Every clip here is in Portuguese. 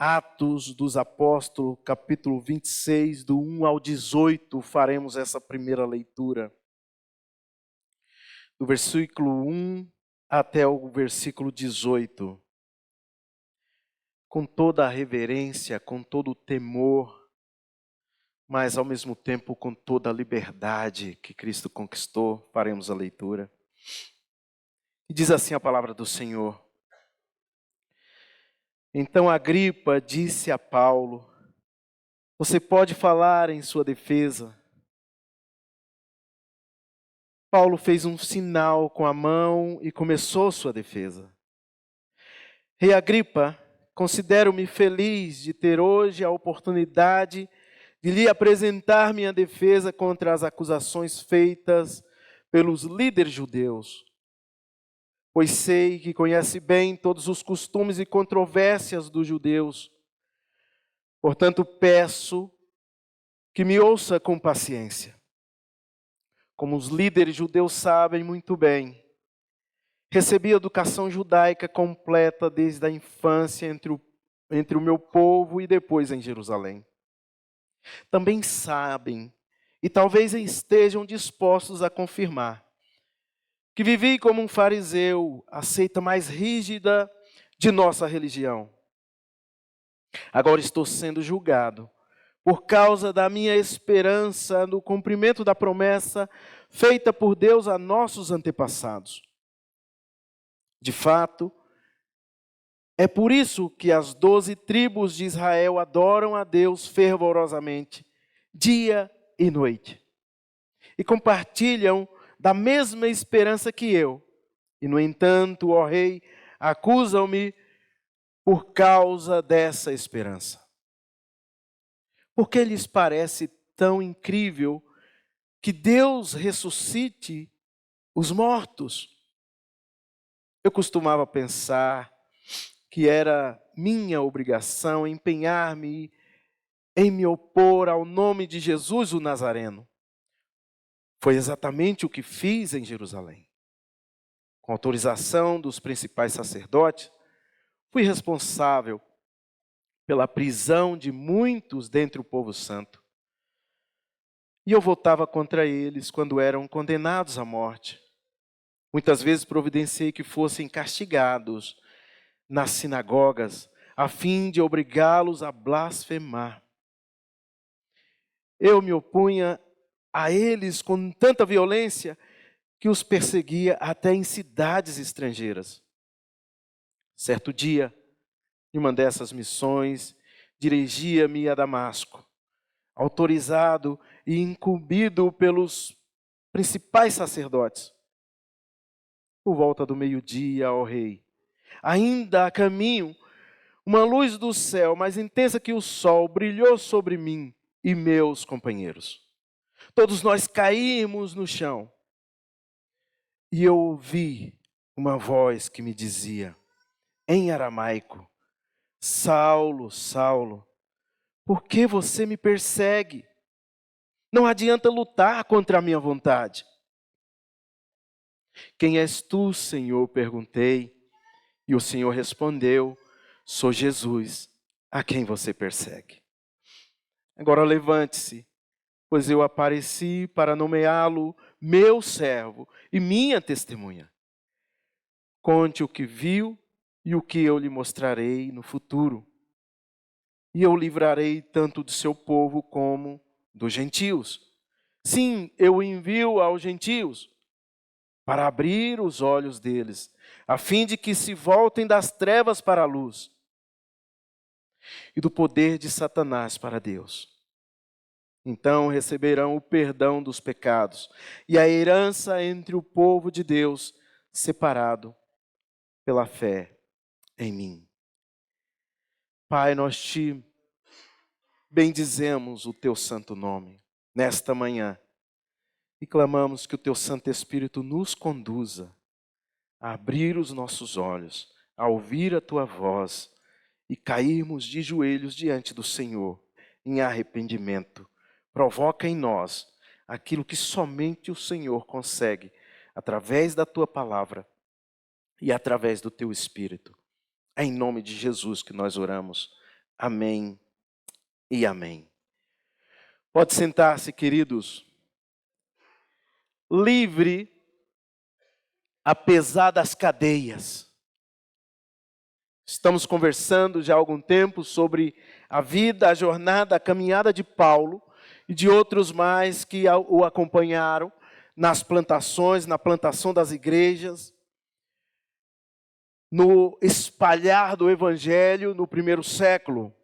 Atos dos Apóstolos, capítulo 26, do 1 ao 18, faremos essa primeira leitura. Do versículo 1 até o versículo 18. Com toda a reverência, com todo o temor, mas ao mesmo tempo com toda a liberdade que Cristo conquistou, faremos a leitura. E diz assim a palavra do Senhor. Então Agripa disse a Paulo: você pode falar em sua defesa. Paulo fez um sinal com a mão e começou sua defesa. Rei Agripa, considero-me feliz de ter hoje a oportunidade de lhe apresentar minha defesa contra as acusações feitas pelos líderes judeus. Pois sei que conhece bem todos os costumes e controvérsias dos judeus. Portanto, peço que me ouça com paciência. Como os líderes judeus sabem muito bem, recebi educação judaica completa desde a infância entre o meu povo e depois em Jerusalém. Também sabem, e talvez estejam dispostos a confirmar, que vivi como um fariseu, a seita mais rígida de nossa religião. Agora estou sendo julgado por causa da minha esperança no cumprimento da promessa feita por Deus a nossos antepassados. De fato, é por isso que as 12 tribos de Israel adoram a Deus fervorosamente, dia e noite, e compartilham da mesma esperança que eu. E, no entanto, ó rei, acusam-me por causa dessa esperança. Por que lhes parece tão incrível que Deus ressuscite os mortos? Eu costumava pensar que era minha obrigação empenhar-me em me opor ao nome de Jesus o Nazareno. Foi exatamente o que fiz em Jerusalém. Com autorização dos principais sacerdotes, fui responsável pela prisão de muitos dentre o povo santo. E eu votava contra eles quando eram condenados à morte. Muitas vezes providenciei que fossem castigados nas sinagogas, a fim de obrigá-los a blasfemar. Eu me opunha a eles com tanta violência que os perseguia até em cidades estrangeiras. Certo dia, em uma dessas missões, dirigia-me a Damasco, autorizado e incumbido pelos principais sacerdotes. Por volta do meio-dia, ó rei, ainda a caminho, uma luz do céu mais intensa que o sol brilhou sobre mim e meus companheiros. Todos nós caímos no chão. E eu ouvi uma voz que me dizia, em aramaico: Saulo, Saulo, por que você me persegue? Não adianta lutar contra a minha vontade. Quem és tu, Senhor? Perguntei. E o Senhor respondeu: sou Jesus, a quem você persegue. Agora levante-se, pois eu apareci para nomeá-lo meu servo e minha testemunha. Conte o que viu e o que eu lhe mostrarei no futuro. E eu livrarei tanto do seu povo como dos gentios. Sim, eu envio aos gentios para abrir os olhos deles, a fim de que se voltem das trevas para a luz e do poder de Satanás para Deus. Então receberão o perdão dos pecados e a herança entre o povo de Deus, separado pela fé em mim. Pai, nós te bendizemos o teu santo nome nesta manhã e clamamos que o teu Santo Espírito nos conduza a abrir os nossos olhos, a ouvir a tua voz e cairmos de joelhos diante do Senhor em arrependimento. Provoca em nós aquilo que somente o Senhor consegue através da tua palavra e através do teu Espírito. É em nome de Jesus que nós oramos. Amém e amém. Pode sentar-se, queridos. Livre, apesar das cadeias. Estamos conversando já há algum tempo sobre a vida, a jornada, a caminhada de Paulo e de outros mais que o acompanharam nas plantações, na plantação das igrejas, no espalhar do evangelho no primeiro século.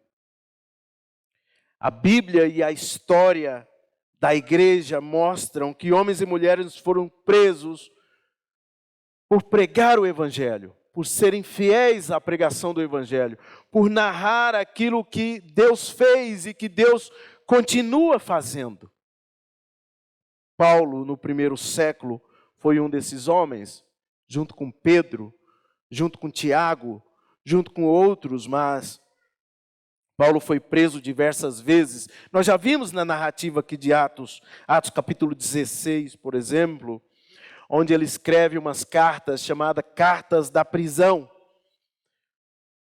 A Bíblia e a história da igreja mostram que homens e mulheres foram presos por pregar o evangelho, por serem fiéis à pregação do evangelho, por narrar aquilo que Deus fez e que Deus continua fazendo. Paulo, no primeiro século, foi um desses homens, junto com Pedro, junto com Tiago, junto com outros, mas Paulo foi preso diversas vezes. Nós já vimos na narrativa aqui de Atos capítulo 16, por exemplo, onde ele escreve umas cartas chamadas Cartas da Prisão.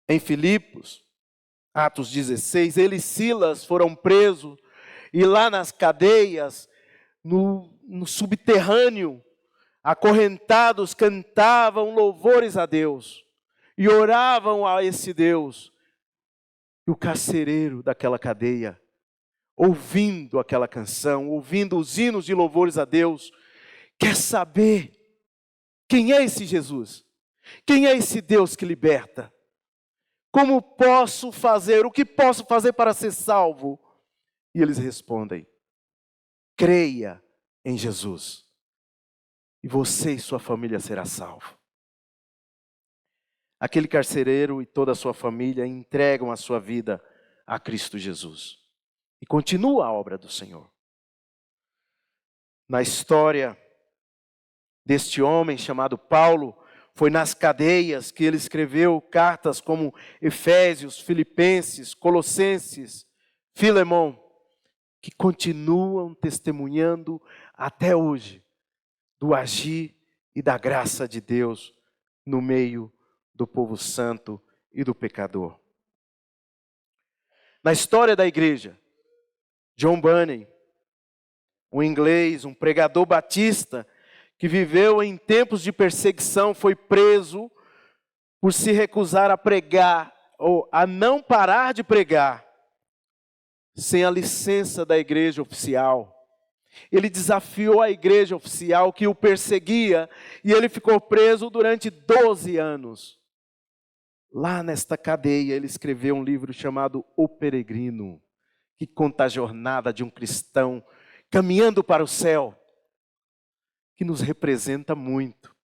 Em Filipos, Atos 16, ele e Silas foram presos e lá nas cadeias, no subterrâneo, acorrentados, cantavam louvores a Deus e oravam a esse Deus. E o carcereiro daquela cadeia, ouvindo aquela canção, ouvindo os hinos de louvores a Deus, quer saber quem é esse Jesus? Quem é esse Deus que liberta? Como posso fazer? O que posso fazer para ser salvo? E eles respondem: creia em Jesus, e você e sua família será salvo. Aquele carcereiro e toda a sua família entregam a sua vida a Cristo Jesus. E continua a obra do Senhor. Na história deste homem chamado Paulo, foi nas cadeias que ele escreveu cartas como Efésios, Filipenses, Colossenses, Filemão, que continuam testemunhando até hoje do agir e da graça de Deus no meio do povo santo e do pecador. Na história da igreja, John Bunyan, um inglês, um pregador batista, que viveu em tempos de perseguição, foi preso por se recusar a pregar, ou a não parar de pregar, sem a licença da igreja oficial. Ele desafiou a igreja oficial que o perseguia, e ele ficou preso durante 12 anos. Lá nesta cadeia, ele escreveu um livro chamado O Peregrino, que conta a jornada de um cristão caminhando para o céu, que nos representa muito.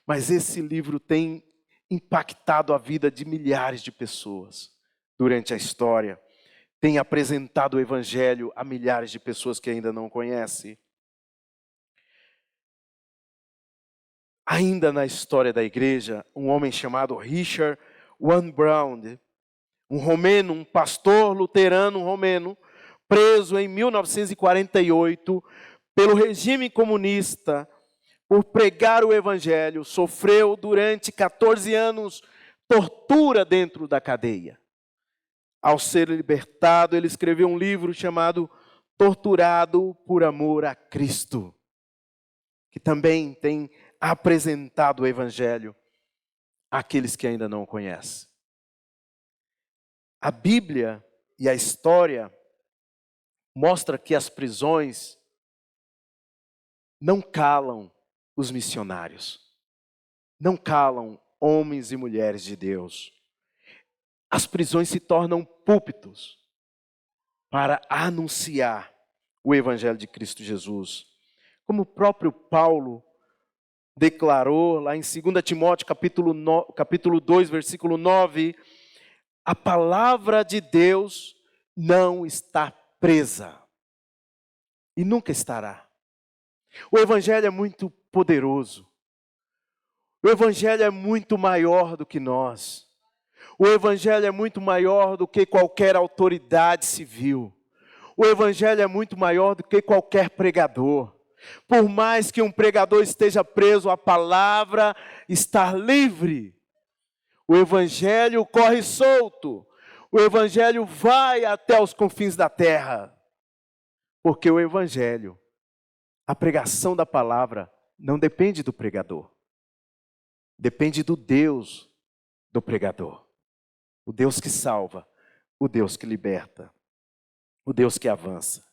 Mas esse livro tem impactado a vida de milhares de pessoas durante a história. Tem apresentado o evangelho a milhares de pessoas que ainda não conhecem. Ainda na história da igreja, um homem chamado Richard Wurmbrand, um romeno, um pastor luterano romeno, preso em 1948 pelo regime comunista por pregar o evangelho, sofreu durante 14 anos tortura dentro da cadeia. Ao ser libertado, ele escreveu um livro chamado Torturado por Amor a Cristo, que também tem apresentado o evangelho àqueles que ainda não o conhecem. A Bíblia e a história mostra que as prisões não calam os missionários, não calam homens e mulheres de Deus. As prisões se tornam púlpitos para anunciar o evangelho de Cristo Jesus. Como o próprio Paulo declarou lá em 2 Timóteo capítulo 2, versículo 9, a palavra de Deus não está presa e nunca estará. O evangelho é muito poderoso. O evangelho é muito maior do que nós. O evangelho é muito maior do que qualquer autoridade civil. O evangelho é muito maior do que qualquer pregador. Por mais que um pregador esteja preso, a palavra está livre. O evangelho corre solto. O Evangelho vai até os confins da terra. Porque o Evangelho, a pregação da palavra, não depende do pregador. Depende do Deus do pregador. O Deus que salva, o Deus que liberta, o Deus que avança.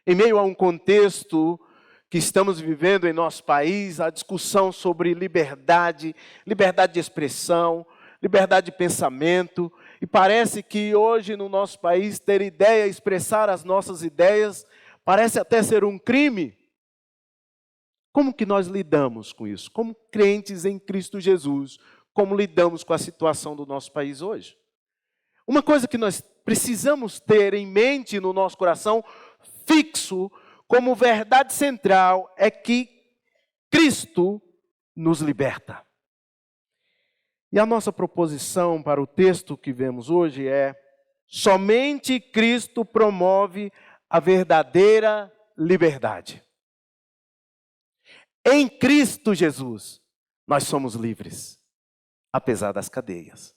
Em meio a um contexto que estamos vivendo em nosso país, a discussão sobre liberdade, liberdade de expressão, liberdade de pensamento, e parece que hoje no nosso país ter ideia, expressar as nossas ideias, parece até ser um crime. Como que nós lidamos com isso? Como crentes em Cristo Jesus, como lidamos com a situação do nosso país hoje? Uma coisa que nós precisamos ter em mente no nosso coração, fixo, como verdade central, é que Cristo nos liberta. E a nossa proposição para o texto que vemos hoje é: somente Cristo promove a verdadeira liberdade. Em Cristo Jesus, nós somos livres, apesar das cadeias,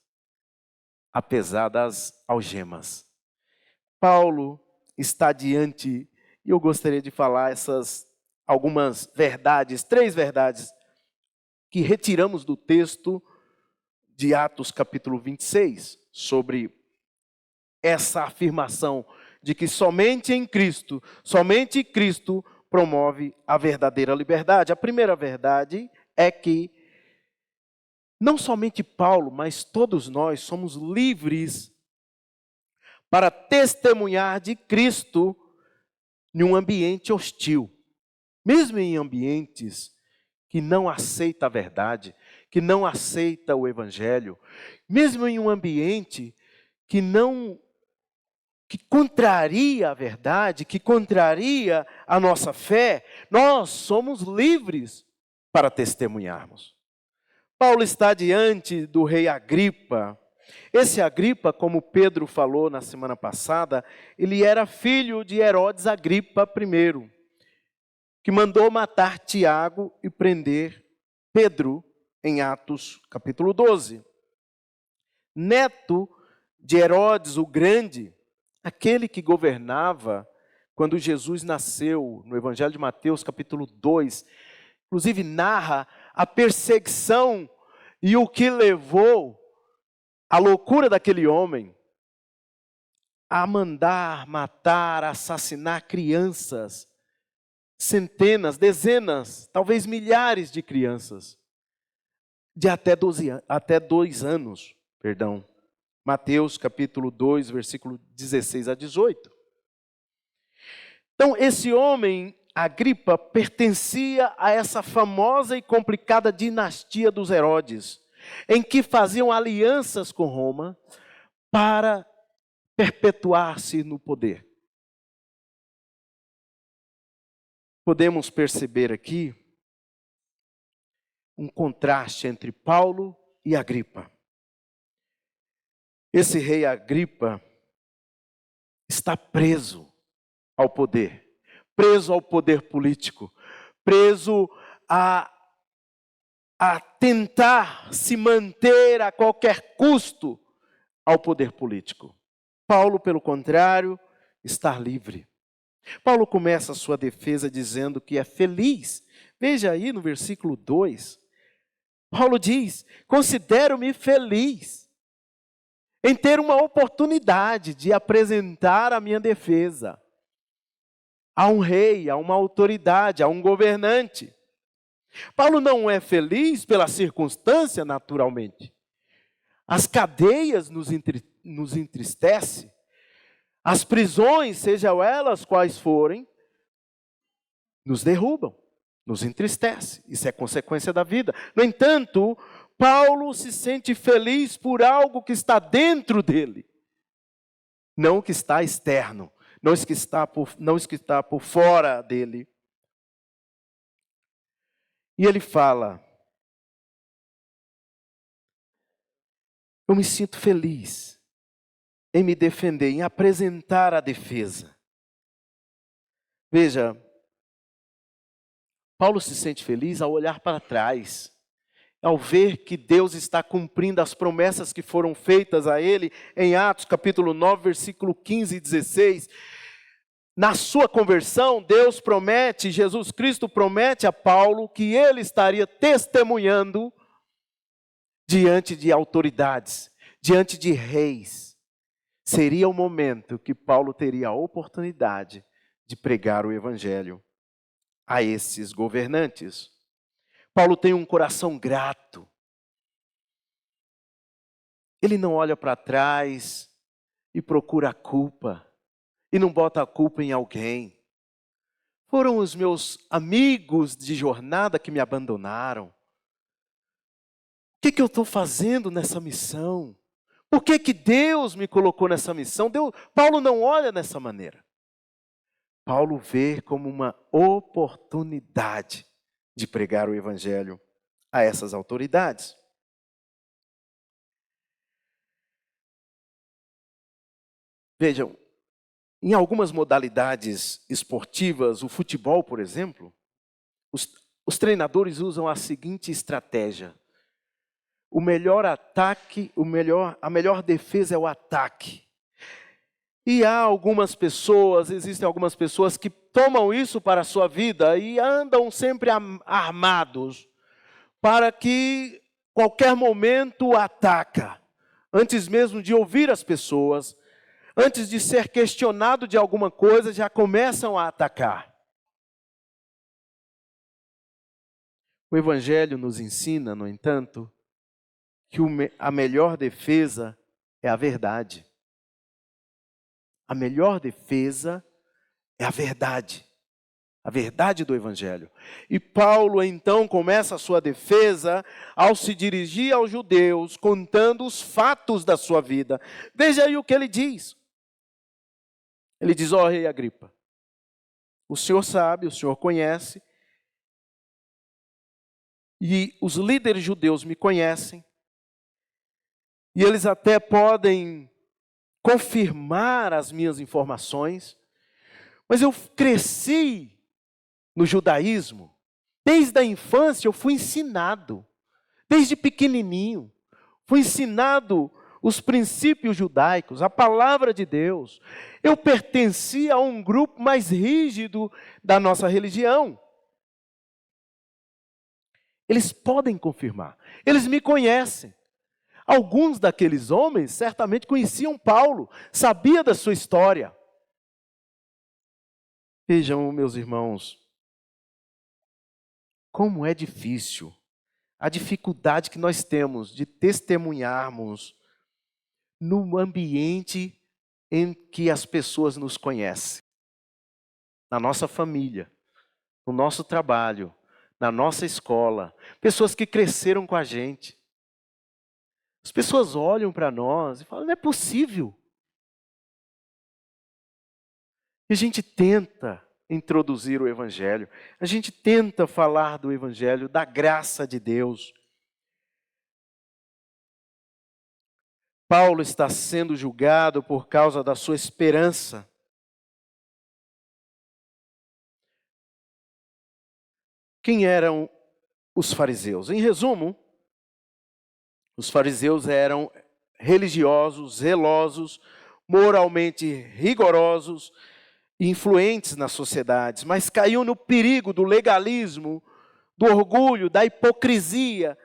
apesar das algemas. Paulo está diante, e eu gostaria de falar algumas verdades, 3 verdades, que retiramos do texto de Atos capítulo 26, sobre essa afirmação de que somente em Cristo, somente Cristo promove a verdadeira liberdade. A primeira verdade é que não somente Paulo, mas todos nós somos livres para testemunhar de Cristo em um ambiente hostil. Mesmo em ambientes que não aceitam a verdade, que não aceitam o Evangelho, mesmo em um ambiente que contraria a verdade, que contraria a nossa fé, nós somos livres para testemunharmos. Paulo está diante do rei Agripa. Esse Agripa, como Pedro falou na semana passada, ele era filho de Herodes Agripa I, que mandou matar Tiago e prender Pedro em Atos capítulo 12. Neto de Herodes o Grande, aquele que governava quando Jesus nasceu, no Evangelho de Mateus capítulo 2, inclusive narra a perseguição e o que levou a loucura daquele homem a mandar matar, assassinar crianças, centenas, dezenas, talvez milhares de crianças, de até 2 anos, Mateus capítulo 2, versículo 16 a 18. Então, esse homem, Agripa, pertencia a essa famosa e complicada dinastia dos Herodes, em que faziam alianças com Roma para perpetuar-se no poder. Podemos perceber aqui um contraste entre Paulo e Agripa. Esse rei Agripa está preso ao poder político, preso a tentar se manter a qualquer custo ao poder político. Paulo, pelo contrário, está livre. Paulo começa a sua defesa dizendo que é feliz. Veja aí no versículo 2. Paulo diz: considero-me feliz em ter uma oportunidade de apresentar a minha defesa a um rei, a uma autoridade, a um governante. Paulo não é feliz pela circunstância, naturalmente. As cadeias nos entristecem, as prisões, sejam elas quais forem, nos derrubam, nos entristecem. Isso é consequência da vida. No entanto, Paulo se sente feliz por algo que está dentro dele, não o que está externo, não o que está por fora dele. E ele fala: eu me sinto feliz em me defender, em apresentar a defesa. Veja, Paulo se sente feliz ao olhar para trás ao ver que Deus está cumprindo as promessas que foram feitas a ele, em Atos capítulo 9, versículo 15 e 16, na sua conversão, Deus promete, Jesus Cristo promete a Paulo que ele estaria testemunhando diante de autoridades, diante de reis. Seria o momento que Paulo teria a oportunidade de pregar o evangelho a esses governantes. Paulo tem um coração grato. Ele não olha para trás e procura a culpa, e não bota a culpa em alguém. Foram os meus amigos de jornada que me abandonaram. O que eu estou fazendo nessa missão? Por que Deus me colocou nessa missão? Paulo não olha dessa maneira. Paulo vê como uma oportunidade de pregar o evangelho a essas autoridades. Vejam, em algumas modalidades esportivas, o futebol, por exemplo, os treinadores usam a seguinte estratégia: o melhor ataque, a melhor defesa é o ataque. E existem algumas pessoas que tomam isso para a sua vida e andam sempre armados, para que qualquer momento ataca. Antes mesmo de ouvir as pessoas, antes de ser questionado de alguma coisa, já começam a atacar. O Evangelho nos ensina, no entanto, que a melhor defesa é a verdade. A melhor defesa é a verdade do Evangelho. E Paulo então começa a sua defesa ao se dirigir aos judeus, contando os fatos da sua vida. Veja aí o que ele diz. Ele diz: ó rei Agripa, o senhor sabe, o senhor conhece, e os líderes judeus me conhecem, e eles até podem confirmar as minhas informações, mas eu cresci no judaísmo. Desde a infância eu fui ensinado, desde pequenininho, fui ensinado os princípios judaicos, a palavra de Deus. Eu pertencia a um grupo mais rígido da nossa religião. Eles podem confirmar, eles me conhecem. Alguns daqueles homens certamente conheciam Paulo, sabia da sua história. Vejam, meus irmãos, como é difícil, a dificuldade que nós temos de testemunharmos no ambiente em que as pessoas nos conhecem. Na nossa família, no nosso trabalho, na nossa escola, pessoas que cresceram com a gente. As pessoas olham para nós e falam: não é possível. E a gente tenta introduzir o Evangelho, a gente tenta falar do Evangelho, da graça de Deus. Paulo está sendo julgado por causa da sua esperança. Quem eram os fariseus? Em resumo, os fariseus eram religiosos, zelosos, moralmente rigorosos, influentes nas sociedades, mas caíam no perigo do legalismo, do orgulho, da hipocrisia,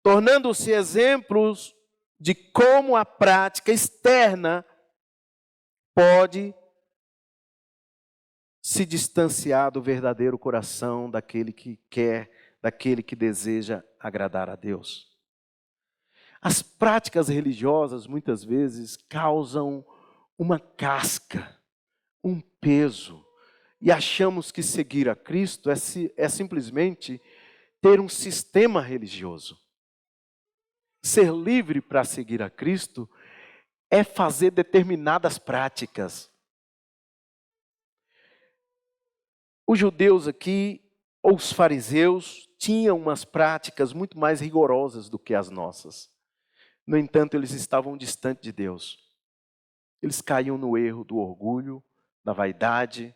tornando-se exemplos de como a prática externa pode se distanciar do verdadeiro coração daquele que quer, daquele que deseja agradar a Deus. As práticas religiosas muitas vezes causam uma casca, um peso, e achamos que seguir a Cristo é simplesmente ter um sistema religioso. Ser livre para seguir a Cristo é fazer determinadas práticas. Os judeus aqui, ou os fariseus, tinham umas práticas muito mais rigorosas do que as nossas. No entanto, eles estavam distantes de Deus. Eles caíam no erro do orgulho, da vaidade,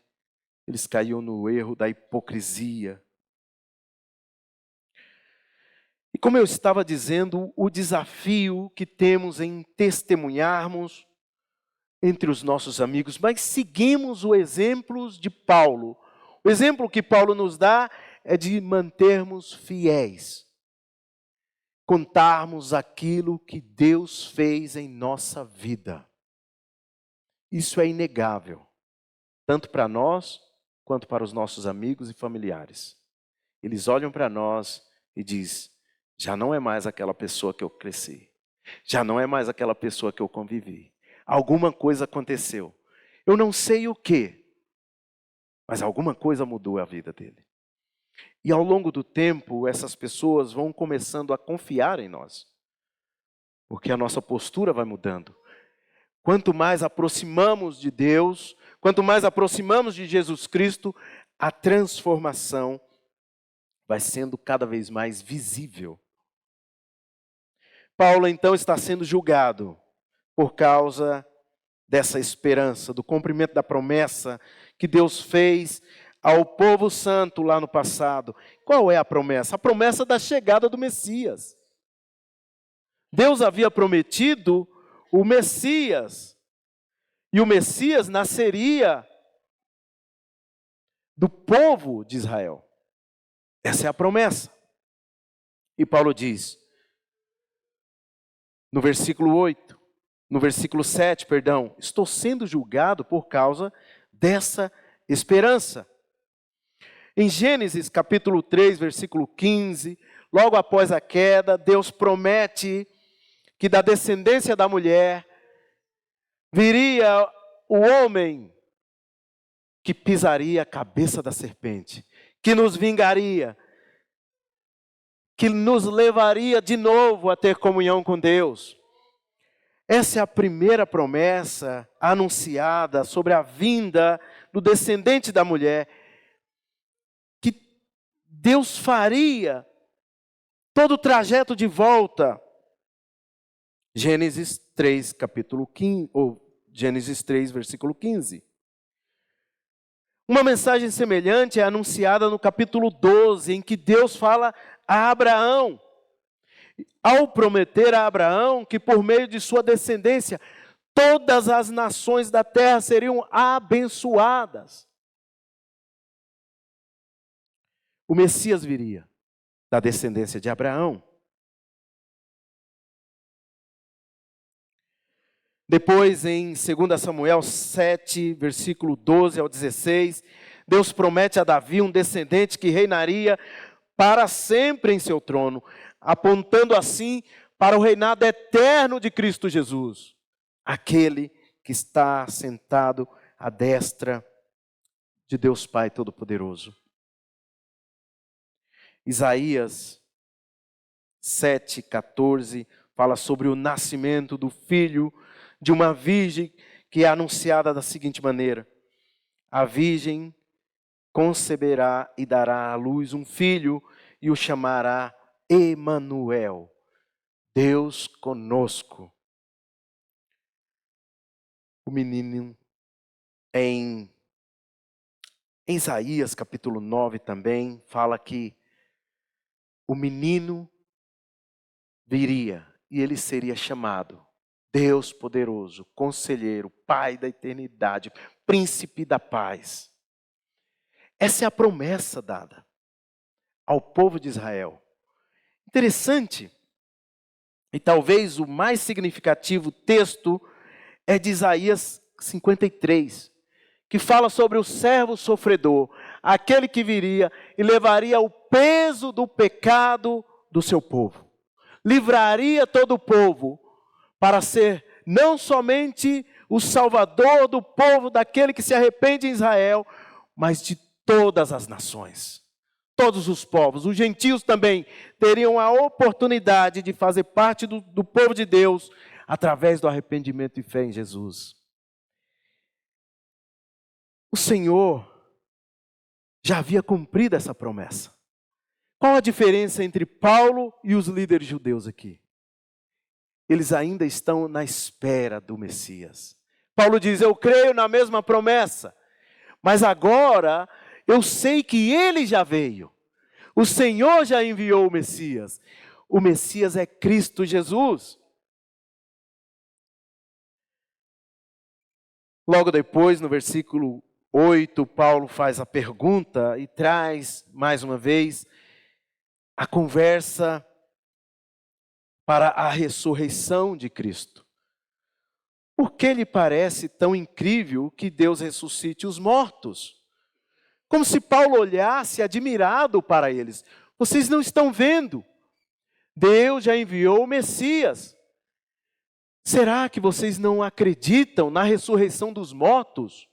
eles caíam no erro da hipocrisia. E como eu estava dizendo, o desafio que temos em testemunharmos entre os nossos amigos, mas seguimos o exemplo de Paulo. O exemplo que Paulo nos dá é de mantermos fiéis, contarmos aquilo que Deus fez em nossa vida. Isso é inegável, tanto para nós quanto para os nossos amigos e familiares. Eles olham para nós e dizem: já não é mais aquela pessoa que eu cresci, já não é mais aquela pessoa que eu convivi. Alguma coisa aconteceu. Eu não sei o quê, mas alguma coisa mudou a vida dele. E ao longo do tempo, essas pessoas vão começando a confiar em nós, porque a nossa postura vai mudando. Quanto mais aproximamos de Deus, quanto mais aproximamos de Jesus Cristo, a transformação vai sendo cada vez mais visível. Paulo então está sendo julgado por causa dessa esperança, do cumprimento da promessa que Deus fez ao povo santo lá no passado. Qual é a promessa? A promessa da chegada do Messias. Deus havia prometido o Messias, e o Messias nasceria do povo de Israel. Essa é a promessa. E Paulo diz, no versículo 7, estou sendo julgado por causa dessa esperança. Em Gênesis capítulo 3, versículo 15, logo após a queda, Deus promete que da descendência da mulher viria o homem que pisaria a cabeça da serpente, que nos vingaria, que nos levaria de novo a ter comunhão com Deus. Essa é a primeira promessa anunciada sobre a vinda do descendente da mulher, que Deus faria todo o trajeto de volta. Gênesis 3, capítulo 15, ou Gênesis 3, versículo 15. Uma mensagem semelhante é anunciada no capítulo 12, em que Deus fala a Abraão, ao prometer a Abraão que por meio de sua descendência, todas as nações da terra seriam abençoadas. O Messias viria da descendência de Abraão. Depois, em 2 Samuel 7, versículo 12 ao 16, Deus promete a Davi um descendente que reinaria para sempre em seu trono, apontando assim para o reinado eterno de Cristo Jesus, aquele que está sentado à destra de Deus Pai Todo-Poderoso. Isaías 7,14 fala sobre o nascimento do filho de uma virgem, que é anunciada da seguinte maneira: a virgem conceberá e dará à luz um filho e o chamará Emanuel, Deus conosco. O menino em Isaías capítulo 9 também fala que o menino viria e ele seria chamado Deus poderoso, Conselheiro, Pai da eternidade, Príncipe da paz. Essa é a promessa dada ao povo de Israel. Interessante, e talvez o mais significativo texto é de Isaías 53, que fala sobre o servo sofredor, aquele que viria e levaria o peso do pecado do seu povo. Livraria todo o povo para ser não somente o salvador do povo, daquele que se arrepende em Israel, mas de todas as nações, todos os povos. Os gentios também teriam a oportunidade de fazer parte do povo de Deus através do arrependimento e fé em Jesus. O Senhor já havia cumprido essa promessa. Qual a diferença entre Paulo e os líderes judeus aqui? Eles ainda estão na espera do Messias. Paulo diz: eu creio na mesma promessa, mas agora eu sei que ele já veio. O Senhor já enviou o Messias. o Messias é Cristo Jesus. Logo depois, no versículo 8, Paulo faz a pergunta e traz, mais uma vez, a conversa para a ressurreição de Cristo. Por que lhe parece tão incrível que Deus ressuscite os mortos? Como se Paulo olhasse admirado para eles. Vocês não estão vendo? Deus já enviou o Messias. Será que vocês não acreditam na ressurreição dos mortos?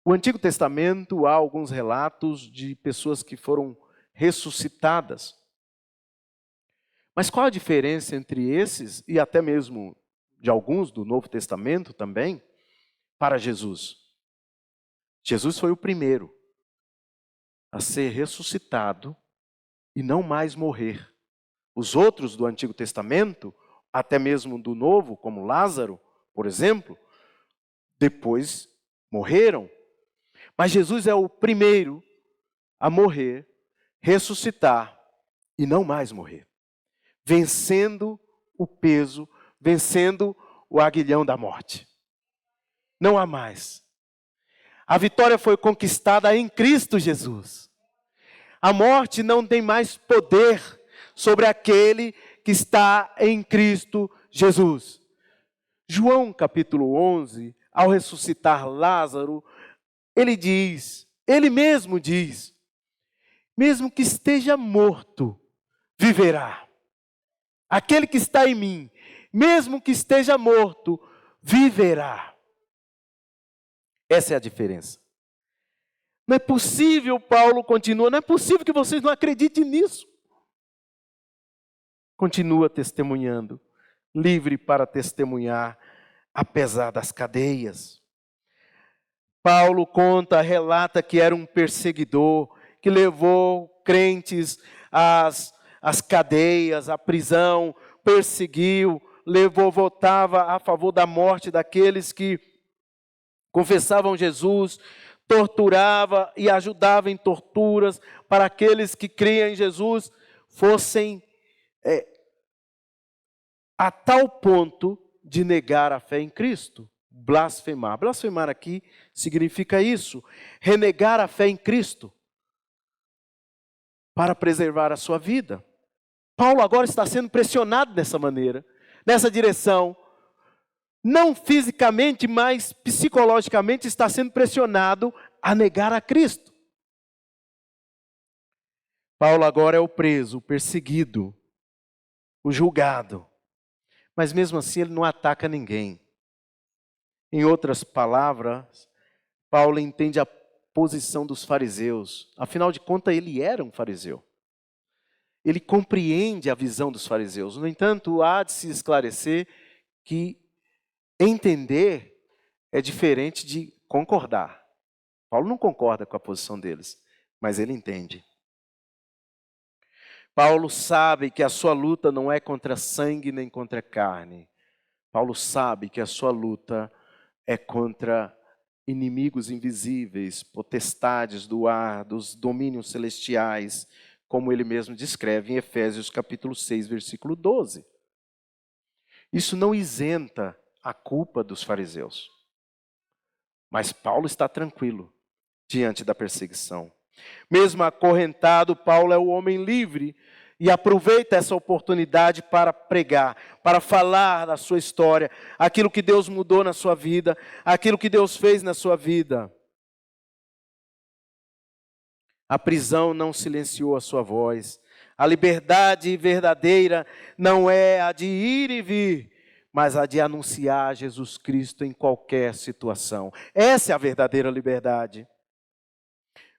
No Antigo Testamento há alguns relatos de pessoas que foram ressuscitadas. Mas qual a diferença entre esses e até mesmo de alguns do Novo Testamento também para Jesus? Jesus foi o primeiro a ser ressuscitado e não mais morrer. Os outros do Antigo Testamento, até mesmo do Novo, como Lázaro, por exemplo, depois morreram. Mas Jesus é o primeiro a morrer, ressuscitar e não mais morrer. Vencendo o peso, vencendo o aguilhão da morte. Não há mais. A vitória foi conquistada em Cristo Jesus. A morte não tem mais poder sobre aquele que está em Cristo Jesus. João capítulo 11, ao ressuscitar Lázaro, ele mesmo diz, mesmo que esteja morto, viverá. Aquele que está em mim, mesmo que esteja morto, viverá. Essa é a diferença. Não é possível, Paulo continua, não é possível que vocês não acreditem nisso. Continua testemunhando, livre para testemunhar, apesar das cadeias. Paulo relata que era um perseguidor, que levou crentes às cadeias, à prisão, perseguiu, votava a favor da morte daqueles que confessavam Jesus, torturava e ajudava em torturas para aqueles que criam em Jesus fossem a tal ponto de negar a fé em Cristo, blasfemar. Blasfemar aqui significa isso, renegar a fé em Cristo para preservar a sua vida. Paulo agora está sendo pressionado dessa maneira, nessa direção, não fisicamente, mas psicologicamente está sendo pressionado a negar a Cristo. Paulo agora é o preso, o perseguido, o julgado. Mas mesmo assim ele não ataca ninguém. Em outras palavras, Paulo entende a posição dos fariseus. Afinal de contas, ele era um fariseu. Ele compreende a visão dos fariseus. No entanto, há de se esclarecer que entender é diferente de concordar. Paulo não concorda com a posição deles, mas ele entende. Paulo sabe que a sua luta não é contra sangue nem contra carne. Paulo sabe que a sua luta é contra inimigos invisíveis, potestades do ar, dos domínios celestiais, como ele mesmo descreve em Efésios capítulo 6, versículo 12. Isso não isenta a culpa dos fariseus. Mas Paulo está tranquilo diante da perseguição. Mesmo acorrentado, Paulo é o homem livre e aproveita essa oportunidade para pregar, para falar da sua história, aquilo que Deus mudou na sua vida, aquilo que Deus fez na sua vida. A prisão não silenciou a sua voz. A liberdade verdadeira não é a de ir e vir, mas a de anunciar Jesus Cristo em qualquer situação. Essa é a verdadeira liberdade.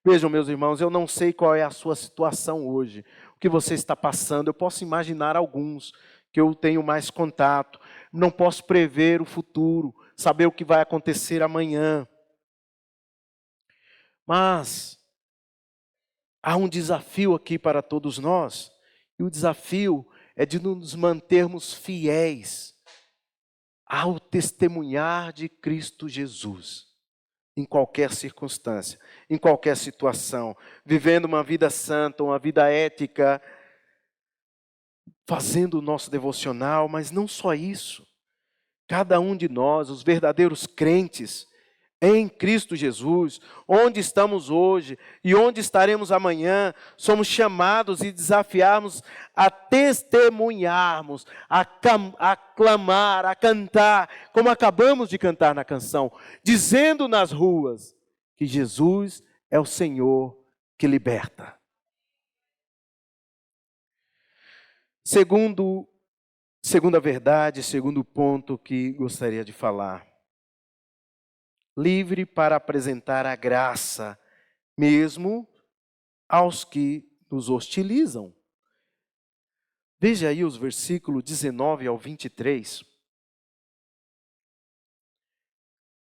Vejam, meus irmãos, eu não sei qual é a sua situação hoje, o que você está passando. Eu posso imaginar alguns que eu tenho mais contato. Não posso prever o futuro, saber o que vai acontecer amanhã. Mas há um desafio aqui para todos nós, e o desafio é de nos mantermos fiéis ao testemunhar de Cristo Jesus. em qualquer circunstância, em qualquer situação, vivendo uma vida santa, uma vida ética, fazendo o nosso devocional, mas não só isso. Cada um de nós, os verdadeiros crentes em Cristo Jesus, onde estamos hoje e onde estaremos amanhã, somos chamados e desafiados a testemunharmos, a clamar, a cantar, como acabamos de cantar na canção, dizendo nas ruas que Jesus é o Senhor que liberta. Segunda verdade, segundo ponto que gostaria de falar. Livre para apresentar a graça, mesmo aos que nos hostilizam. Veja aí os versículos 19 ao 23.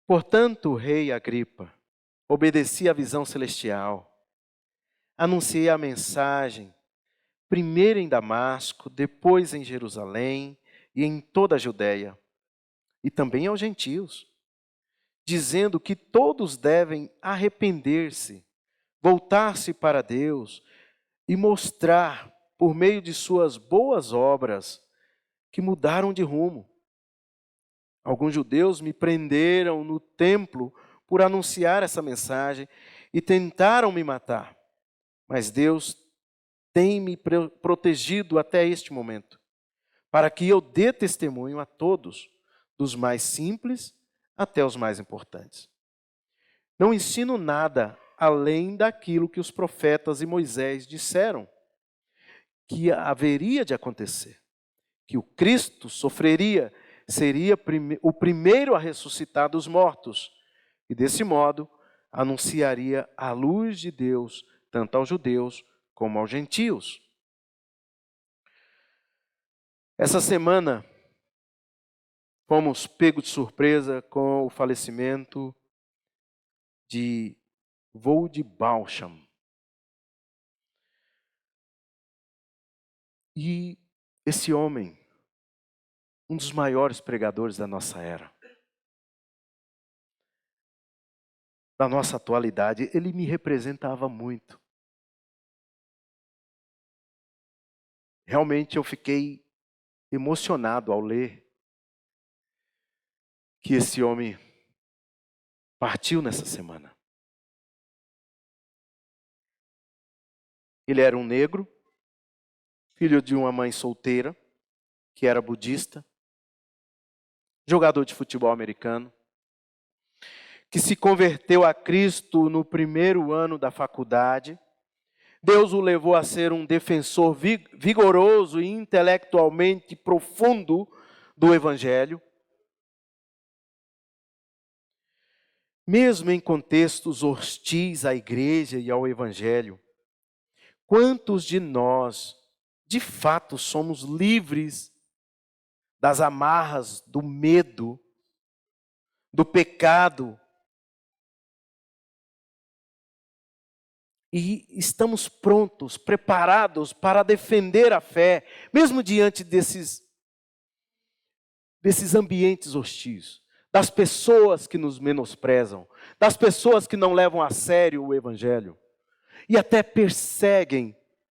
Portanto, rei Agripa, obedeci à visão celestial, anunciei a mensagem, primeiro em Damasco, depois em Jerusalém e em toda a Judéia, e também aos gentios, dizendo que todos devem arrepender-se, voltar-se para Deus e mostrar, por meio de suas boas obras, que mudaram de rumo. Alguns judeus me prenderam no templo por anunciar essa mensagem e tentaram me matar, mas Deus tem me protegido até este momento, para que eu dê testemunho a todos, dos mais simples até os mais importantes. Não ensino nada além daquilo que os profetas e Moisés disseram que haveria de acontecer, que o Cristo sofreria, seria o primeiro a ressuscitar dos mortos, e desse modo anunciaria a luz de Deus, tanto aos judeus como aos gentios. Essa semana, fomos pegos de surpresa com o falecimento de Vold Baucham. E esse homem, um dos maiores pregadores da nossa era, da nossa atualidade, ele me representava muito. Realmente eu fiquei emocionado ao ler que esse homem partiu nessa semana. Ele era um negro, filho de uma mãe solteira, que era budista, jogador de futebol americano, que se converteu a Cristo no primeiro ano da faculdade. Deus o levou a ser um defensor vigoroso e intelectualmente profundo do Evangelho. Mesmo em contextos hostis à igreja e ao Evangelho, quantos de nós, de fato, somos livres das amarras do medo, do pecado, e estamos prontos, preparados para defender a fé, mesmo diante desses ambientes hostis, das pessoas que nos menosprezam, das pessoas que não levam a sério o Evangelho e até perseguem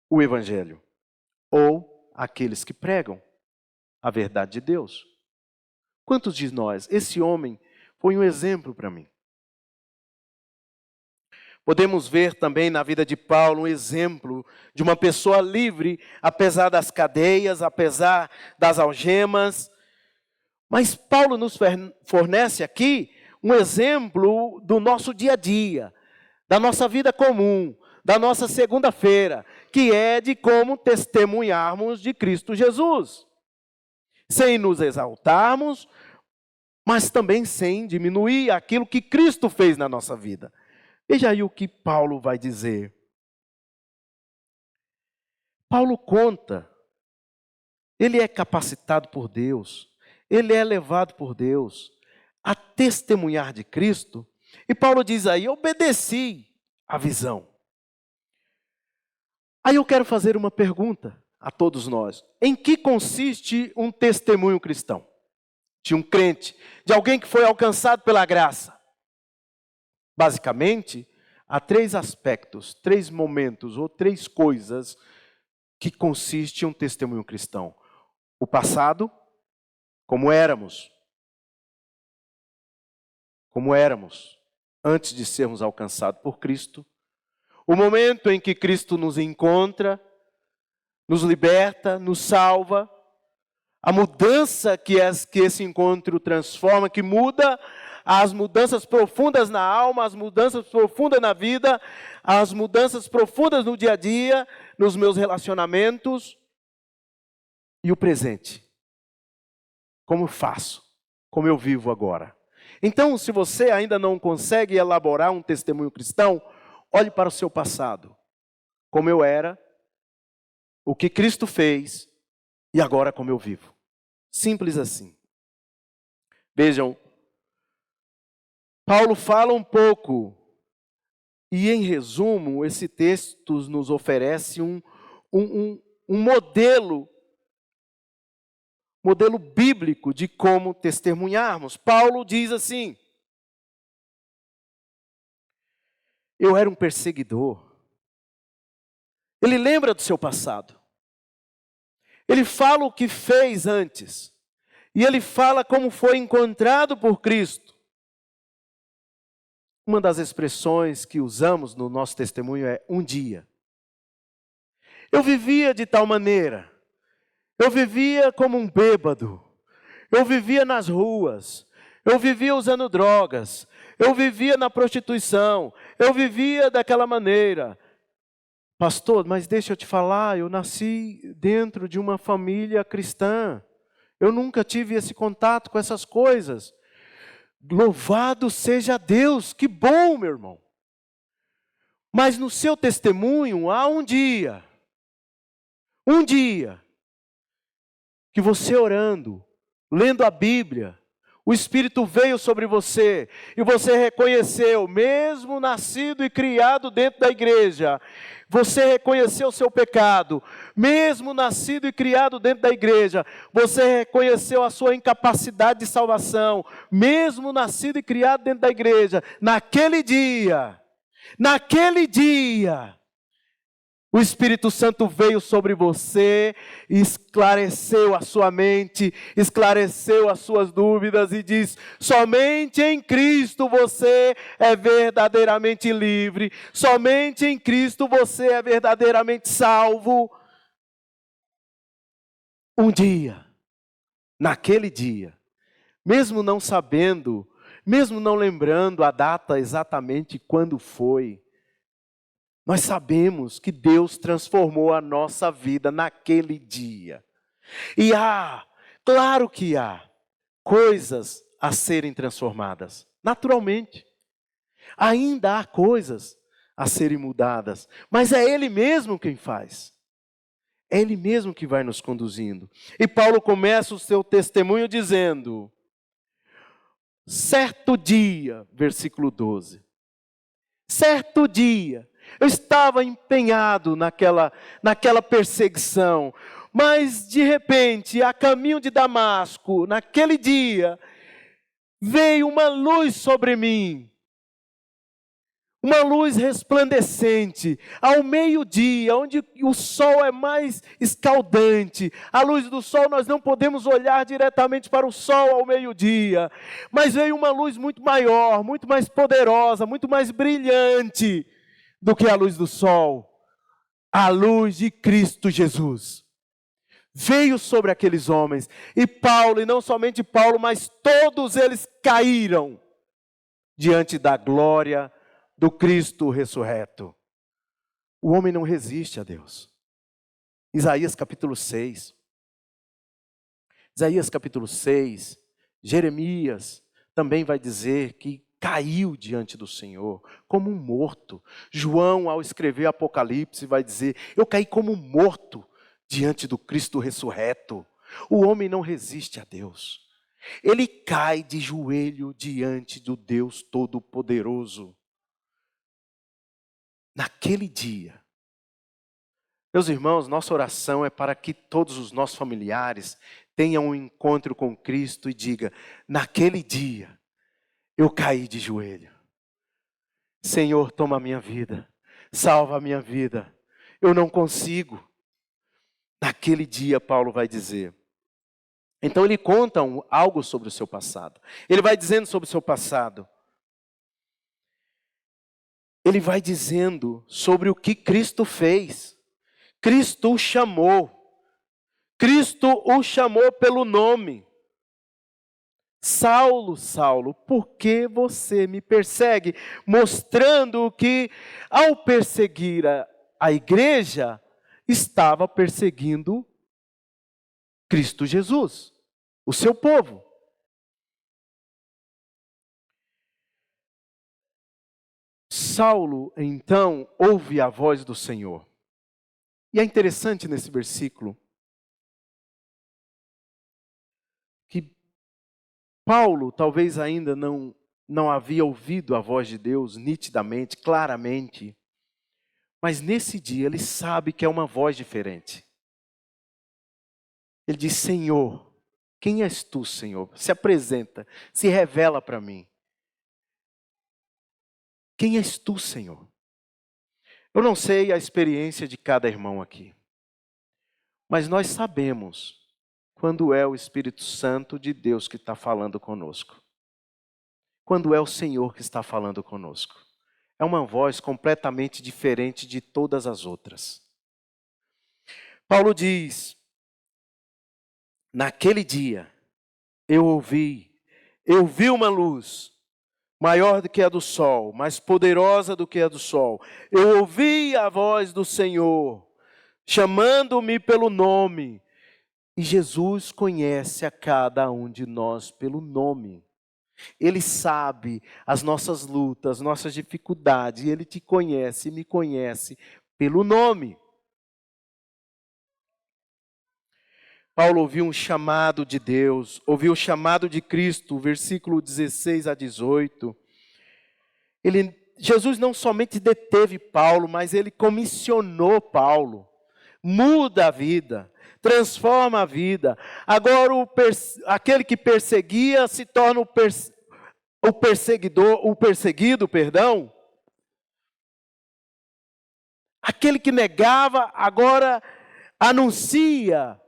o Evangelho, ou aqueles que pregam a verdade de Deus. Quantos de nós? Esse homem foi um exemplo para mim. Podemos ver também na vida de Paulo um exemplo de uma pessoa livre, apesar das cadeias, apesar das algemas. Mas Paulo nos fornece aqui um exemplo do nosso dia a dia, da nossa vida comum, da nossa segunda-feira, que é de como testemunharmos de Cristo Jesus, sem nos exaltarmos, mas também sem diminuir aquilo que Cristo fez na nossa vida. Veja aí o que Paulo vai dizer. Paulo conta, ele é capacitado por Deus, ele é levado por Deus a testemunhar de Cristo. E Paulo diz aí, obedeci à visão. Aí eu quero fazer uma pergunta a todos nós. Em que consiste um testemunho cristão? De um crente, de alguém que foi alcançado pela graça. Basicamente, há 3 aspectos, 3 momentos ou 3 coisas que consiste um testemunho cristão. O passado, como éramos antes de sermos alcançados por Cristo. O momento em que Cristo nos encontra, nos liberta, nos salva. A mudança que esse encontro transforma, que muda, as mudanças profundas na alma, as mudanças profundas na vida, as mudanças profundas no dia a dia, nos meus relacionamentos. E o presente. Como eu faço? Como eu vivo agora? Então, se você ainda não consegue elaborar um testemunho cristão, olhe para o seu passado. Como eu era, o que Cristo fez e agora como eu vivo. Simples assim. Vejam, Paulo fala um pouco e, em resumo, esse texto nos oferece um modelo bíblico de como testemunharmos. Paulo diz assim: eu era um perseguidor. Ele lembra do seu passado. Ele fala o que fez antes. E ele fala como foi encontrado por Cristo. Uma das expressões que usamos no nosso testemunho é um dia. Eu vivia de tal maneira. Eu vivia como um bêbado. Eu vivia nas ruas. Eu vivia usando drogas. Eu vivia na prostituição. Eu vivia daquela maneira. Pastor, mas deixa eu te falar, eu nasci dentro de uma família cristã. Eu nunca tive esse contato com essas coisas. Louvado seja Deus, que bom, meu irmão. Mas no seu testemunho há um dia que você orando, lendo a Bíblia, o Espírito veio sobre você e você reconheceu, mesmo nascido e criado dentro da igreja, você reconheceu o seu pecado, mesmo nascido e criado dentro da igreja, você reconheceu a sua incapacidade de salvação, mesmo nascido e criado dentro da igreja. Naquele dia, o Espírito Santo veio sobre você, esclareceu a sua mente, esclareceu as suas dúvidas e diz: somente em Cristo você é verdadeiramente livre, somente em Cristo você é verdadeiramente salvo. Um dia, naquele dia, mesmo não sabendo, mesmo não lembrando a data exatamente quando foi, nós sabemos que Deus transformou a nossa vida naquele dia. E claro que há coisas a serem transformadas, naturalmente. Ainda há coisas a serem mudadas, mas é Ele mesmo quem faz. É Ele mesmo que vai nos conduzindo. E Paulo começa o seu testemunho dizendo: certo dia, versículo 12. Certo dia, eu estava empenhado naquela perseguição, mas de repente, a caminho de Damasco, naquele dia, veio uma luz sobre mim. Uma luz resplandecente, ao meio-dia, onde o sol é mais escaldante. A luz do sol, nós não podemos olhar diretamente para o sol ao meio-dia. Mas veio uma luz muito maior, muito mais poderosa, muito mais brilhante do que a luz do sol. A luz de Cristo Jesus veio sobre aqueles homens. E Paulo, e não somente Paulo, mas todos eles caíram diante da glória do Cristo ressurreto. O homem não resiste a Deus. Isaías capítulo 6. Isaías capítulo 6. Jeremias também vai dizer que caiu diante do Senhor como um morto. João, ao escrever Apocalipse, vai dizer: eu caí como um morto diante do Cristo ressurreto. O homem não resiste a Deus. Ele cai de joelho diante do Deus Todo-Poderoso. Naquele dia, meus irmãos, nossa oração é para que todos os nossos familiares tenham um encontro com Cristo e diga: naquele dia, eu caí de joelho. Senhor, toma a minha vida, salva a minha vida. Eu não consigo. Naquele dia, Paulo vai dizer. Então ele conta algo sobre o seu passado. Ele vai dizendo sobre o seu passado. Ele vai dizendo sobre o que Cristo fez. Cristo o chamou. Cristo o chamou pelo nome. Saulo, Saulo, por que você me persegue? Mostrando que ao perseguir a igreja, estava perseguindo Cristo Jesus, o seu povo. Saulo, então, ouve a voz do Senhor. E é interessante nesse versículo que Paulo talvez ainda não havia ouvido a voz de Deus nitidamente, claramente, mas nesse dia ele sabe que é uma voz diferente. Ele diz: Senhor, quem és tu, Senhor? Se apresenta, se revela para mim. Quem és tu, Senhor? Eu não sei a experiência de cada irmão aqui, mas nós sabemos quando é o Espírito Santo de Deus que está falando conosco. Quando é o Senhor que está falando conosco. É uma voz completamente diferente de todas as outras. Paulo diz: naquele dia eu vi uma luz maior do que a do sol, mais poderosa do que a do sol. Eu ouvi a voz do Senhor, chamando-me pelo nome. E Jesus conhece a cada um de nós pelo nome. Ele sabe as nossas lutas, nossas dificuldades. E Ele te conhece e me conhece pelo nome. Paulo ouviu um chamado de Deus, ouviu o chamado de Cristo, versículo 16 a 18. Jesus não somente deteve Paulo, mas ele comissionou Paulo. Muda a vida, transforma a vida. Agora aquele que perseguia se torna o perseguido, perdão. Aquele que negava agora anuncia.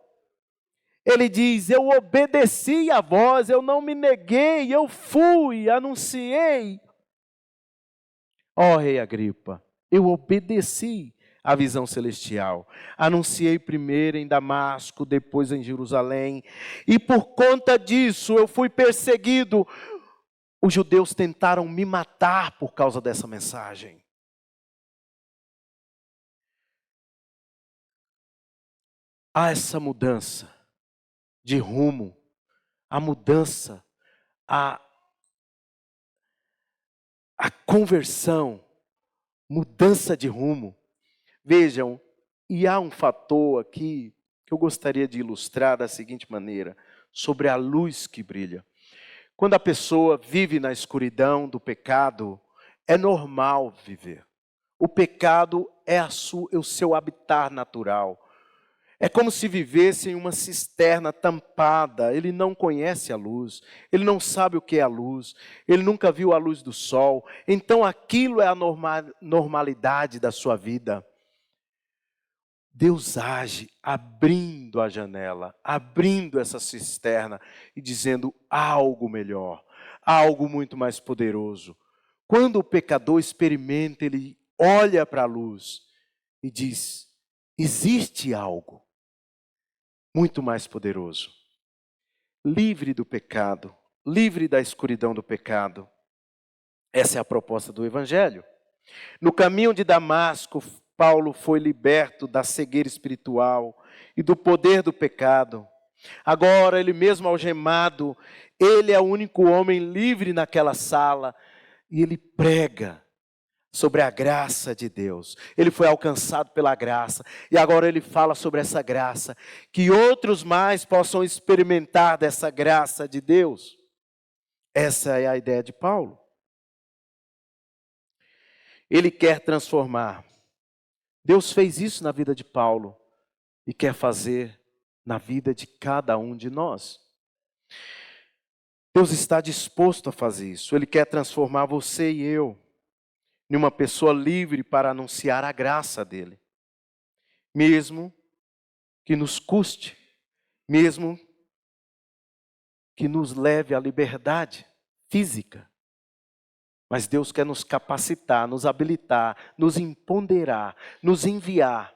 Ele diz: eu obedeci a voz, eu não me neguei, eu fui, anunciei. Ó rei Agripa, eu obedeci à visão celestial. Anunciei primeiro em Damasco, depois em Jerusalém. E por conta disso eu fui perseguido. Os judeus tentaram me matar por causa dessa mensagem. Há essa mudança de rumo, a mudança, a conversão, mudança de rumo. Vejam, e há um fator aqui que eu gostaria de ilustrar da seguinte maneira, sobre a luz que brilha. Quando a pessoa vive na escuridão do pecado, é normal viver. O pecado é o seu habitat natural. É como se vivesse em uma cisterna tampada. Ele não conhece a luz, ele não sabe o que é a luz, ele nunca viu a luz do sol. Então aquilo é a normalidade da sua vida. Deus age abrindo a janela, abrindo essa cisterna e dizendo algo melhor, algo muito mais poderoso. Quando o pecador experimenta, ele olha para a luz e diz: existe algo muito mais poderoso. Livre do pecado, livre da escuridão do pecado. Essa é a proposta do Evangelho. No caminho de Damasco, Paulo foi liberto da cegueira espiritual e do poder do pecado. Agora, ele mesmo algemado, ele é o único homem livre naquela sala e ele prega sobre a graça de Deus. Ele foi alcançado pela graça e agora ele fala sobre essa graça, que outros mais possam experimentar dessa graça de Deus. Essa é a ideia de Paulo. Ele quer transformar. Deus fez isso na vida de Paulo e quer fazer na vida de cada um de nós. Deus está disposto a fazer isso. Ele quer transformar você e eu. numa pessoa livre para anunciar a graça dele. Mesmo que nos custe, mesmo que nos leve à liberdade física. Mas Deus quer nos capacitar, nos habilitar, nos empoderar, nos enviar.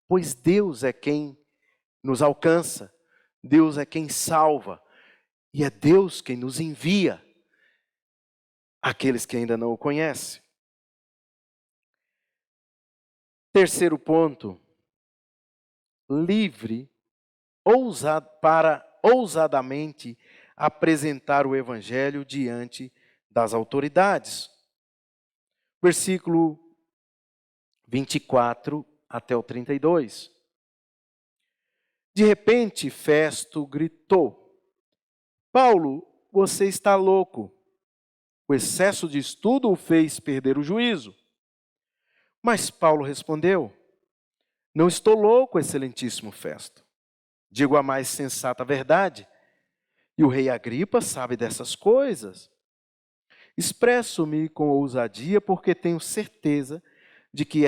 Pois Deus é quem nos alcança, Deus é quem salva. E é Deus quem nos envia àqueles que ainda não o conhecem. Terceiro ponto, livre para ousadamente apresentar o Evangelho diante das autoridades. Versículo 24 até o 32. De repente, Festo gritou: Paulo, você está louco. O excesso de estudo o fez perder o juízo. Mas Paulo respondeu: não estou louco, excelentíssimo Festo. Digo a mais sensata verdade. E o rei Agripa sabe dessas coisas. Expresso-me com ousadia porque tenho certeza de que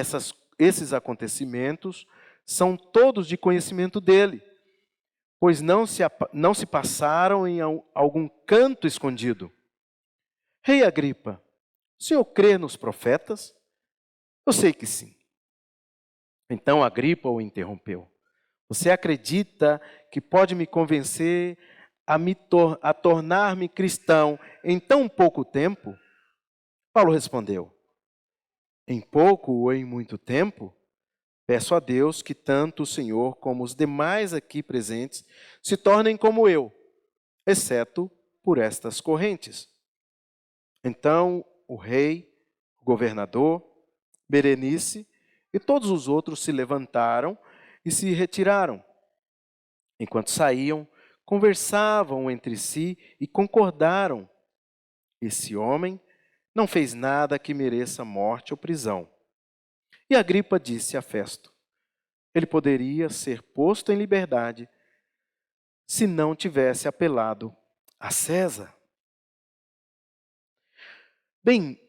esses acontecimentos são todos de conhecimento dele, pois não se passaram em algum canto escondido. Rei Agripa, o senhor crê nos profetas? Eu sei que sim. Então Agripa o interrompeu. Você acredita que pode me convencer a tornar-me cristão em tão pouco tempo? Paulo respondeu: em pouco ou em muito tempo, peço a Deus que tanto o Senhor como os demais aqui presentes se tornem como eu, exceto por estas correntes. Então o rei, o governador, Berenice e todos os outros se levantaram e se retiraram. Enquanto saíam, conversavam entre si e concordaram: esse homem não fez nada que mereça morte ou prisão. E Agripa disse a Festo: ele poderia ser posto em liberdade se não tivesse apelado a César. Bem,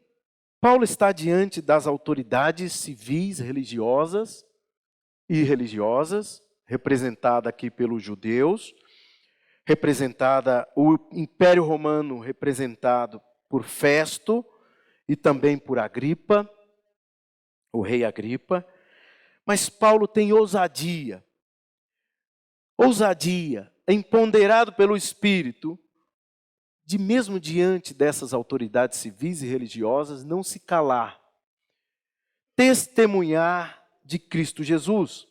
Paulo está diante das autoridades civis, religiosas e irreligiosas, representada aqui pelos judeus, representada o Império Romano representado por Festo e também por Agripa, o rei Agripa. Mas Paulo tem ousadia, empoderado pelo Espírito, de mesmo diante dessas autoridades civis e religiosas, não se calar, testemunhar de Cristo Jesus.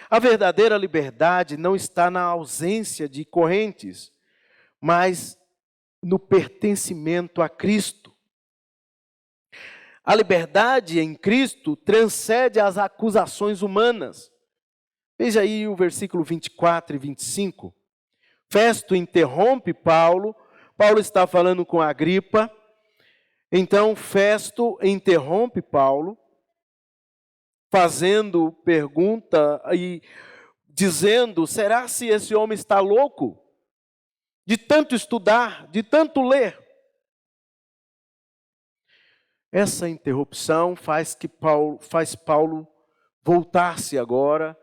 A verdadeira liberdade não está na ausência de correntes, mas no pertencimento a Cristo. A liberdade em Cristo transcende as acusações humanas. Veja aí o versículo 24 e 25. Festo interrompe Paulo. Paulo está falando com Agripa. Então Festo interrompe Paulo, fazendo pergunta e dizendo: será se esse homem está louco? De tanto estudar, de tanto ler. Essa interrupção faz Paulo voltar-se agora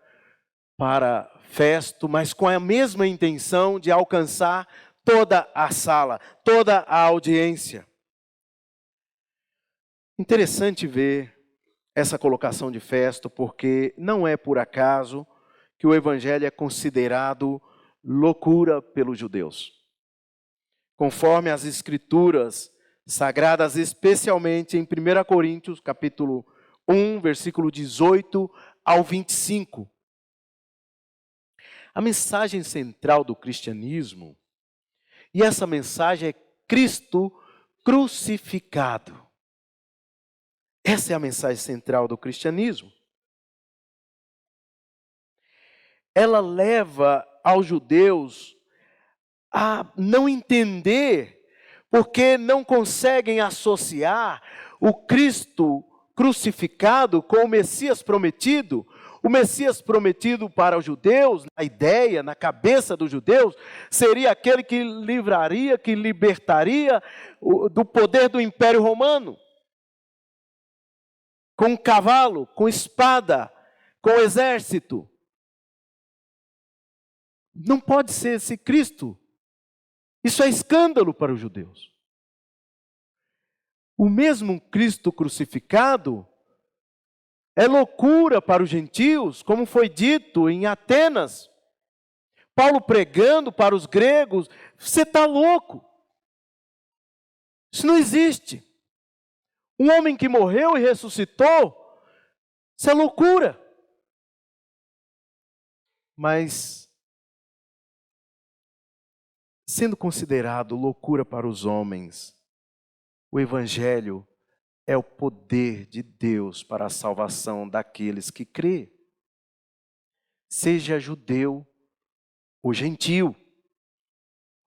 para Festo, mas com a mesma intenção de alcançar toda a sala, toda a audiência. Interessante ver essa colocação de Festo, porque não é por acaso que o evangelho é considerado loucura pelos judeus. Conforme as escrituras sagradas, especialmente em 1 Coríntios, capítulo 1, versículo 18 ao 25. A mensagem central do cristianismo, e essa mensagem é Cristo crucificado. Essa é a mensagem central do cristianismo. Ela leva aos judeus a não entender, porque não conseguem associar o Cristo crucificado com o Messias prometido. O Messias prometido para os judeus, a ideia, na cabeça dos judeus, seria aquele que livraria, que libertaria do poder do Império Romano. com cavalo, com espada, com exército. Não pode ser esse Cristo. Isso é escândalo para os judeus. O mesmo Cristo crucificado é loucura para os gentios, como foi dito em Atenas. Paulo pregando para os gregos, você está louco. Isso não existe. Um homem que morreu e ressuscitou, isso é loucura. Mas, sendo considerado loucura para os homens, o Evangelho é o poder de Deus para a salvação daqueles que crê. Seja judeu ou gentio.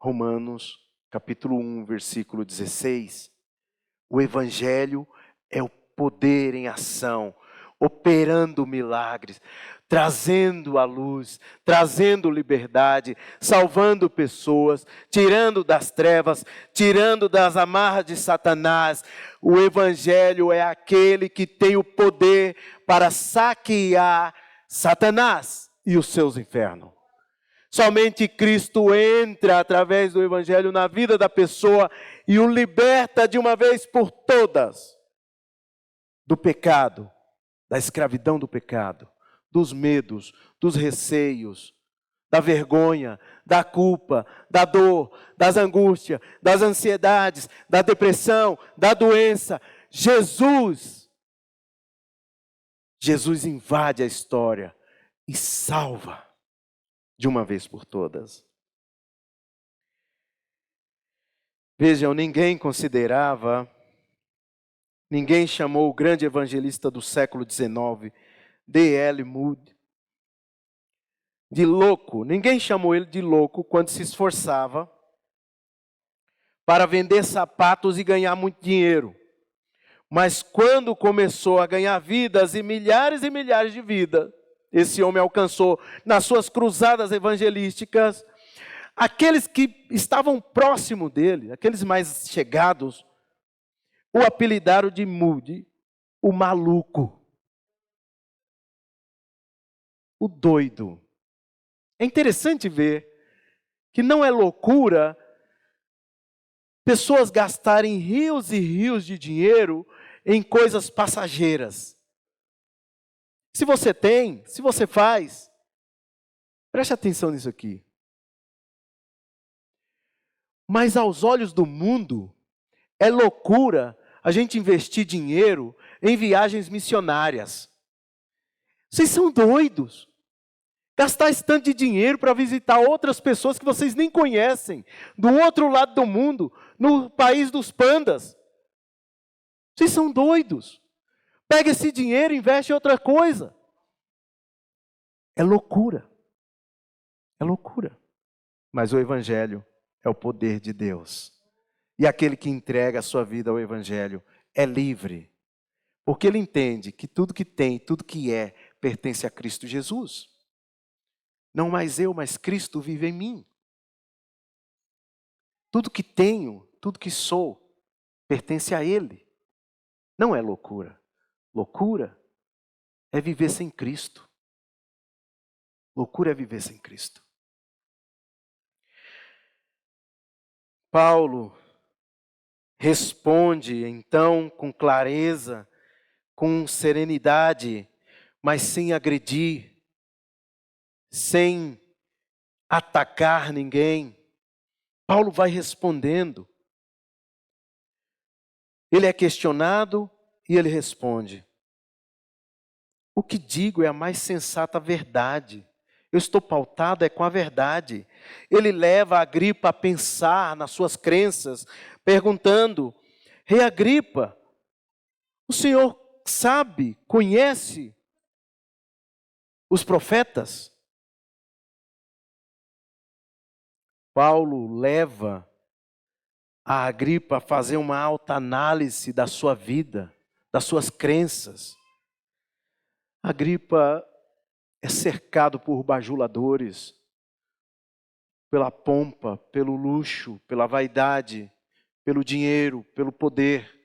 Romanos, capítulo 1, versículo 16. O Evangelho é o poder em ação, operando milagres, trazendo a luz, trazendo liberdade, salvando pessoas, tirando das trevas, tirando das amarras de Satanás. O Evangelho é aquele que tem o poder para saquear Satanás e os seus infernos. Somente Cristo entra através do Evangelho na vida da pessoa e o liberta de uma vez por todas do pecado, da escravidão do pecado, dos medos, dos receios, da vergonha, da culpa, da dor, das angústias, das ansiedades, da depressão, da doença. Jesus invade a história e salva de uma vez por todas. Vejam, ninguém chamou o grande evangelista do século XIX, D.L. Moody, de louco. Ninguém chamou ele de louco quando se esforçava para vender sapatos e ganhar muito dinheiro. Mas quando começou a ganhar vidas e milhares de vidas, esse homem alcançou nas suas cruzadas evangelísticas, aqueles que estavam próximo dele, aqueles mais chegados, o apelidaram de Moody, o maluco, o doido. É interessante ver que não é loucura pessoas gastarem rios e rios de dinheiro em coisas passageiras. Se você tem, se você faz, preste atenção nisso aqui. Mas aos olhos do mundo, é loucura a gente investir dinheiro em viagens missionárias. Vocês são doidos. Gastar esse tanto de dinheiro para visitar outras pessoas que vocês nem conhecem, do outro lado do mundo, no país dos pandas. Vocês são doidos. Pega esse dinheiro e investe em outra coisa. É loucura. É loucura. Mas o Evangelho é o poder de Deus. E aquele que entrega a sua vida ao Evangelho é livre. Porque ele entende que tudo que tem, tudo que é, pertence a Cristo Jesus. Não mais eu, mas Cristo vive em mim. Tudo que tenho, tudo que sou, pertence a Ele. Não é loucura. Loucura é viver sem Cristo. Loucura é viver sem Cristo. Paulo responde, então, com clareza, com serenidade, mas sem agredir, sem atacar ninguém. Paulo vai respondendo. Ele é questionado e ele responde. O que digo é a mais sensata verdade. Eu estou pautado com a verdade. Ele leva Agripa a pensar nas suas crenças, perguntando: Rei Agripa, o senhor sabe, conhece os profetas? Paulo leva a Agripa a fazer uma alta análise da sua vida, das suas crenças. Agripa é cercado por bajuladores, pela pompa, pelo luxo, pela vaidade, pelo dinheiro, pelo poder.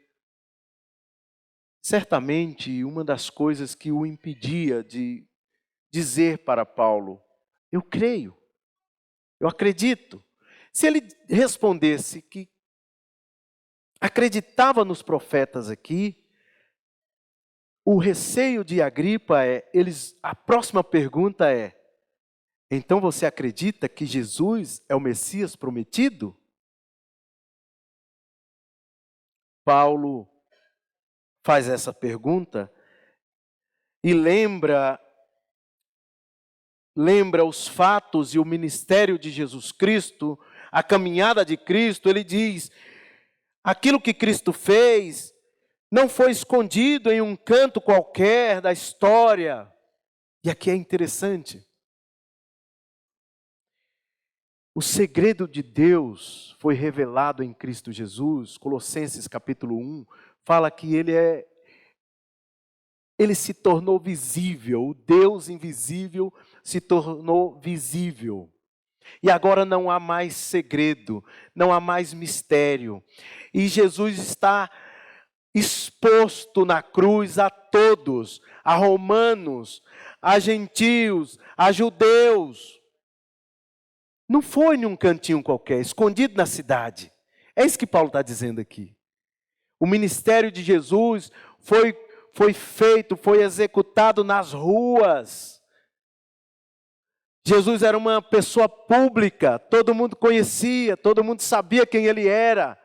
Certamente, uma das coisas que o impedia de dizer para Paulo: eu creio, eu acredito. Se ele respondesse que acreditava nos profetas aqui, o receio de Agripa a próxima pergunta é: então você acredita que Jesus é o Messias prometido? Paulo faz essa pergunta e lembra os fatos e o ministério de Jesus Cristo, a caminhada de Cristo. Ele diz: aquilo que Cristo fez não foi escondido em um canto qualquer da história. E aqui é interessante. O segredo de Deus foi revelado em Cristo Jesus. Colossenses capítulo 1 fala que ele se tornou visível, o Deus invisível se tornou visível. E agora não há mais segredo, não há mais mistério. E Jesus está exposto na cruz a todos, a romanos, a gentios, a judeus. Não foi em um cantinho qualquer, escondido na cidade. É isso que Paulo está dizendo aqui. O ministério de Jesus foi feito, foi executado nas ruas. Jesus era uma pessoa pública, todo mundo conhecia, todo mundo sabia quem ele era.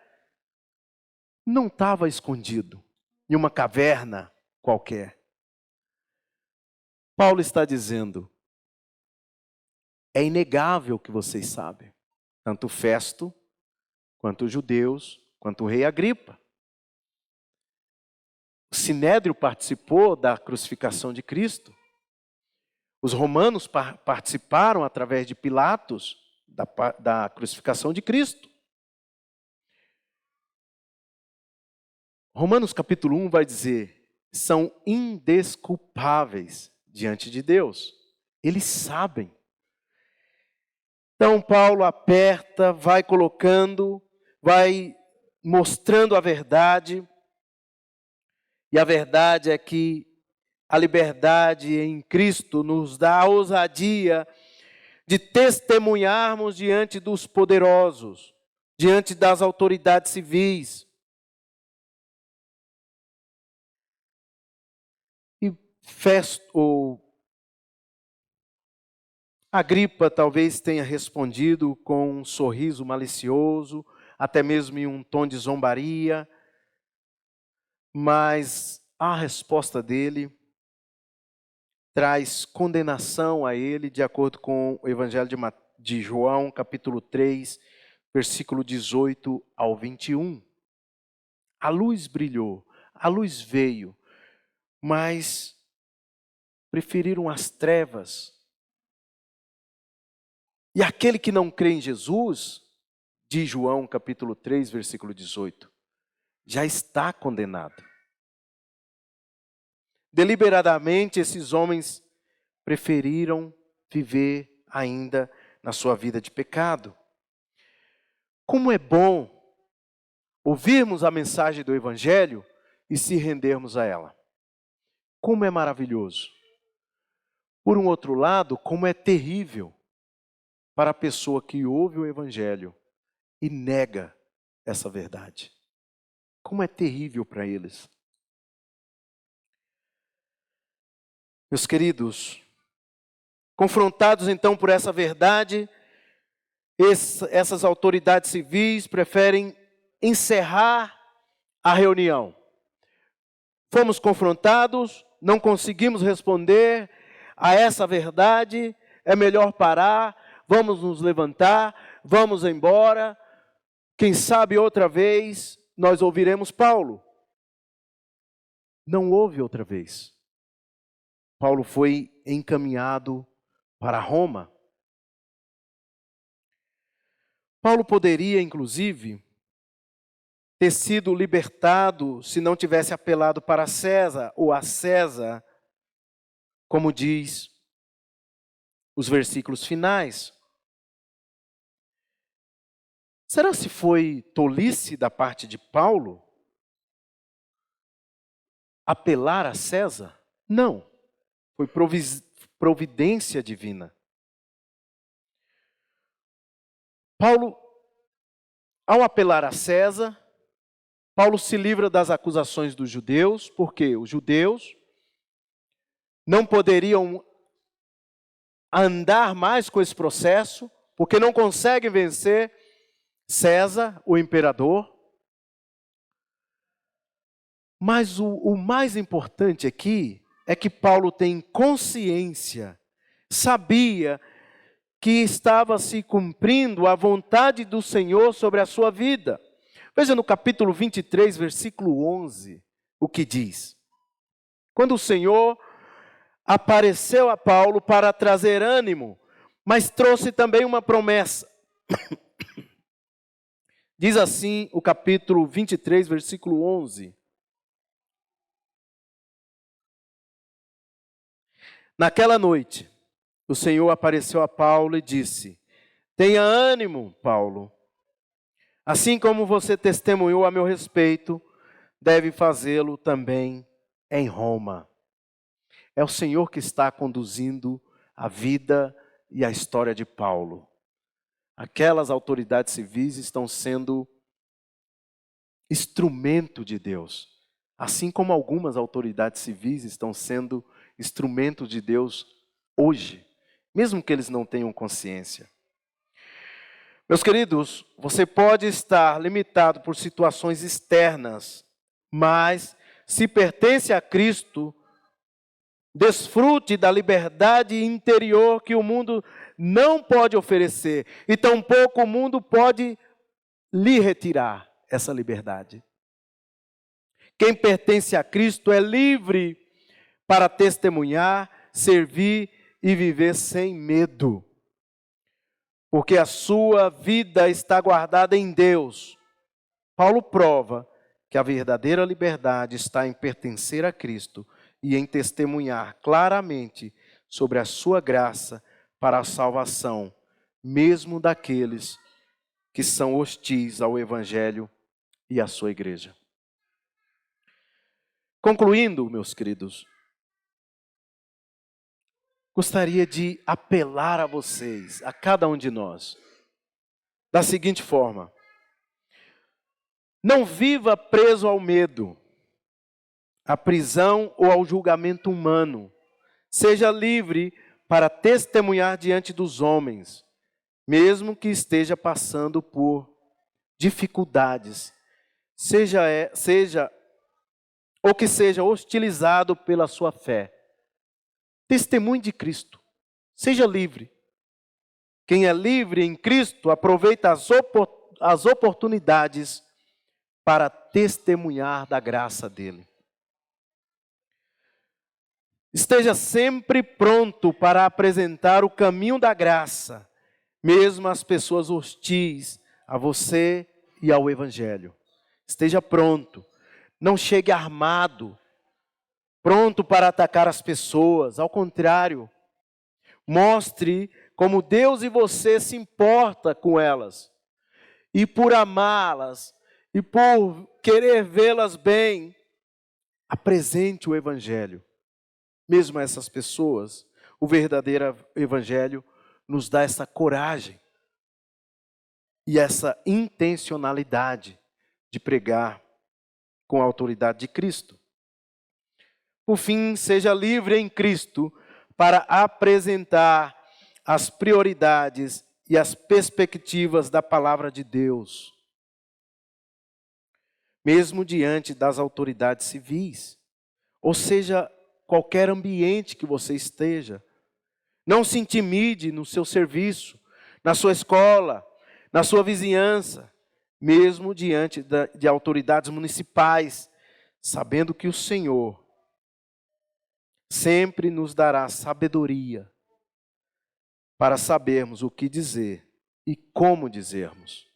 Não estava escondido em uma caverna qualquer. Paulo está dizendo: é inegável que vocês sabem, tanto Festo, quanto os judeus, quanto o rei Agripa. O Sinédrio participou da crucificação de Cristo. Os romanos participaram, através de Pilatos, da crucificação de Cristo. Romanos capítulo 1 vai dizer: são indesculpáveis diante de Deus. Eles sabem. Então Paulo aperta, vai colocando, vai mostrando a verdade. E a verdade é que a liberdade em Cristo nos dá a ousadia de testemunharmos diante dos poderosos, diante das autoridades civis. E Festo, Agripa talvez tenha respondido com um sorriso malicioso, até mesmo em um tom de zombaria, mas a resposta dele traz condenação a ele, de acordo com o Evangelho de João, capítulo 3, versículo 18 ao 21. A luz brilhou, a luz veio, mas preferiram as trevas. E aquele que não crê em Jesus, de João capítulo 3, versículo 18, já está condenado. Deliberadamente esses homens preferiram viver ainda na sua vida de pecado. Como é bom ouvirmos a mensagem do Evangelho e se rendermos a ela. Como é maravilhoso. Por um outro lado, como é terrível para a pessoa que ouve o Evangelho e nega essa verdade. Como é terrível para eles. Meus queridos, confrontados então por essa verdade, essas autoridades civis preferem encerrar a reunião. Fomos confrontados, não conseguimos responder a essa verdade, é melhor parar, vamos nos levantar, vamos embora. Quem sabe outra vez nós ouviremos Paulo. Não houve outra vez. Paulo foi encaminhado para Roma. Paulo poderia, inclusive, ter sido libertado se não tivesse apelado para César ou a César, como diz os versículos finais. Será se foi tolice da parte de Paulo? apelar a César? Não. Foi providência divina. Paulo, ao apelar a César, Paulo se livra das acusações dos judeus, porque os judeus não poderiam andar mais com esse processo, porque não conseguem vencer César, o imperador. Mas o mais importante aqui é que Paulo tem consciência, sabia que estava se cumprindo a vontade do Senhor sobre a sua vida. Veja no capítulo 23, versículo 11, o que diz. Quando o Senhor apareceu a Paulo para trazer ânimo, mas trouxe também uma promessa. Diz assim o capítulo 23, versículo 11. Naquela noite, o Senhor apareceu a Paulo e disse: tenha ânimo, Paulo. Assim como você testemunhou a meu respeito, deve fazê-lo também em Roma. É o Senhor que está conduzindo a vida e a história de Paulo. Aquelas autoridades civis estão sendo instrumento de Deus, assim como algumas autoridades civis estão sendo instrumento de Deus hoje, mesmo que eles não tenham consciência. Meus queridos, você pode estar limitado por situações externas, mas se pertence a Cristo, desfrute da liberdade interior que o mundo não pode oferecer, e tampouco o mundo pode lhe retirar essa liberdade. Quem pertence a Cristo é livre para testemunhar, servir e viver sem medo, porque a sua vida está guardada em Deus. Paulo prova que a verdadeira liberdade está em pertencer a Cristo e em testemunhar claramente sobre a sua graça para a salvação, mesmo daqueles que são hostis ao Evangelho e à sua igreja. Concluindo, meus queridos, gostaria de apelar a vocês, a cada um de nós, da seguinte forma: não viva preso ao medo, à prisão ou ao julgamento humano. Seja livre para testemunhar diante dos homens, mesmo que esteja passando por dificuldades, seja hostilizado pela sua fé. Testemunhe de Cristo. Seja livre. Quem é livre em Cristo aproveita as oportunidades para testemunhar da graça dele. Esteja sempre pronto para apresentar o caminho da graça, mesmo às pessoas hostis a você e ao Evangelho. Esteja pronto. Não chegue armado, pronto para atacar as pessoas. Ao contrário, mostre como Deus e você se importa com elas. E por amá-las, e por querer vê-las bem, apresente o Evangelho. Mesmo a essas pessoas, o verdadeiro Evangelho nos dá essa coragem e essa intencionalidade de pregar com a autoridade de Cristo. Por fim, seja livre em Cristo para apresentar as prioridades e as perspectivas da palavra de Deus, mesmo diante das autoridades civis, ou seja, qualquer ambiente que você esteja. Não se intimide no seu serviço, na sua escola, na sua vizinhança, mesmo diante de autoridades municipais, sabendo que o Senhor sempre nos dará sabedoria para sabermos o que dizer e como dizermos.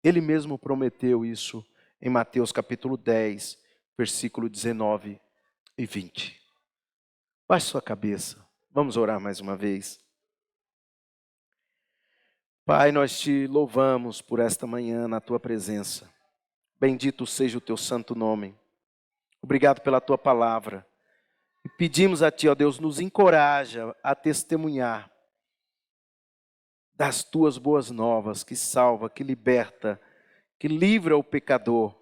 Ele mesmo prometeu isso em Mateus capítulo 10, versículo 19 e 20. Baixe sua cabeça, vamos orar mais uma vez. Pai, nós te louvamos por esta manhã na tua presença. Bendito seja o teu santo nome. Obrigado pela tua palavra. E pedimos a ti, ó Deus, nos encoraja a testemunhar das tuas boas novas, que salva, que liberta, que livra o pecador.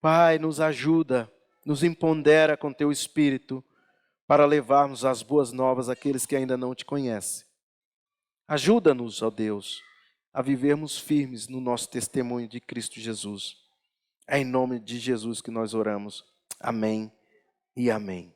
Pai, nos ajuda, nos empodera com teu Espírito para levarmos as boas novas àqueles que ainda não te conhecem. Ajuda-nos, ó Deus, a vivermos firmes no nosso testemunho de Cristo Jesus. É em nome de Jesus que nós oramos. Amém e amém.